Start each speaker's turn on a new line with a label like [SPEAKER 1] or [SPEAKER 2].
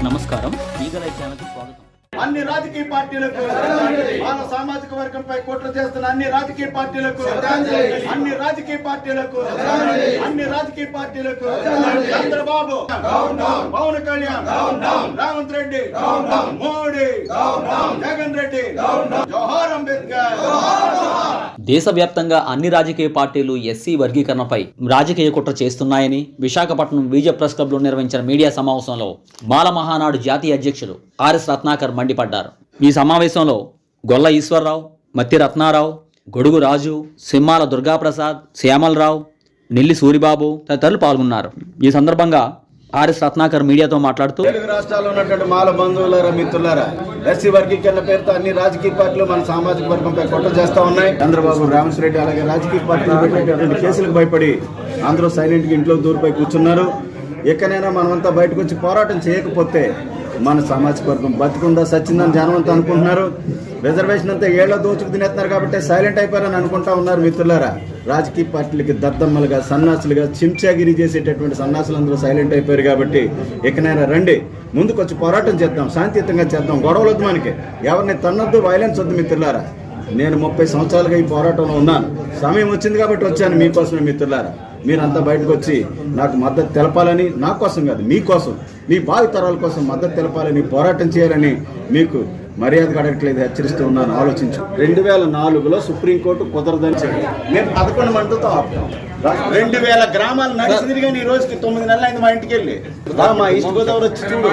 [SPEAKER 1] నమస్కారం, ఈగల్ ఛానల్కి స్వాగతం.
[SPEAKER 2] అన్ని రాజకీయ పార్టీలకు వాళ్ళ సామాజిక వర్గంపై కుట్ర చేస్తున్న అన్ని రాజకీయ పార్టీలకు చంద్రబాబు, పవన్ కళ్యాణ్, రేవంత్ రెడ్డి, మోడీ, జగన్ రెడ్డి, జోహార్ అంబేద్కర్.
[SPEAKER 1] దేశవ్యాప్తంగా అన్ని రాజకీయ పార్టీలు ఎస్సీ వర్గీకరణపై రాజకీయ కుట్ర చేస్తున్నాయని విశాఖపట్నం విజయ ప్రెస్ క్లబ్లో నిర్వహించిన మీడియా సమావేశంలో బాల మహానాడు జాతీయ అధ్యక్షులు ఆర్ఎస్ రత్నాకర్ మండిపడ్డారు. ఈ సమావేశంలో గొల్ల ఈశ్వరరావు, మత్తి రత్నారావు, గొడుగు రాజు, సింహాల దుర్గాప్రసాద్, శ్యామలరావు, నెల్లి సూరిబాబు తదితరులు పాల్గొన్నారు. ఈ సందర్భంగా ఆర్ఎస్ రత్నాకర్ మీడియాతో మాట్లాడుతూ,
[SPEAKER 2] తెలుగు రాష్ట్రాల్లో ఉన్నటువంటి మాల బంధువులారా, మిత్రులారా, ఎస్సీ వర్గీకరణ పేరుతో అన్ని రాజకీయ పార్టీలు మన సామాజిక వర్గంపై కుట్ర చేస్తా ఉన్నాయి. చంద్రబాబు, రేవంత్ రెడ్డి అలాగే రాజకీయ పార్టీలు పెట్టేటువంటి కేసులకు భయపడి అందరూ సైలెంట్ గా ఇంట్లో దూరిపై కూర్చున్నారు. ఎక్కడైనా మనమంతా బయటకు వచ్చి పోరాటం చేయకపోతే మన సామాజిక వర్గం బతికుందా సచ్చిందని జనం అంతా అనుకుంటున్నారు. రిజర్వేషన్ అంతా ఏళ్ల దోచుకు తినేస్తున్నారు కాబట్టి సైలెంట్ అయిపోయారని అనుకుంటా ఉన్నారు. మిత్రులారా, రాజకీయ పార్టీలకి దద్దమ్మలుగా, సన్నాసులుగా, చించాగిరి చేసేటటువంటి సన్నాసులందరూ సైలెంట్ అయిపోయారు కాబట్టి ఎక్కడైనా రండి, ముందుకొచ్చి పోరాటం చేద్దాం, శాంతియుతంగా చేద్దాం. గొడవలు వద్దు, మనకి ఎవరిని తన్నొద్దు, వైలెన్స్ వద్దు. మిత్రులారా, నేను 30 సంవత్సరాలుగా ఈ పోరాటంలో ఉన్నాను. సమయం వచ్చింది కాబట్టి వచ్చాను మీకోసమే. మిత్రులారా, మీరంతా బయటకు వచ్చి నాకు మద్దతు తెలపాలని, నా కోసం కాదు మీకోసం, మీ భావి తరాల కోసం మద్దతు తెలపాలని, పోరాటం చేయాలని మీకు మర్యాద అడగట్లేదు, హెచ్చరిస్తూ ఉన్నాను. ఆలోచించు. 2004లో సుప్రీంకోర్టు కుదరదని చెప్పి మేము 11 మందితో ఆపుతాం. 2000 గ్రామాలు నడిచి తిరిగాను. ఈ రోజుకి 9 నెలలు అయింది మా ఇంటికి వెళ్ళి. మా ఈస్ట్ గోదావరి వచ్చి చూడు.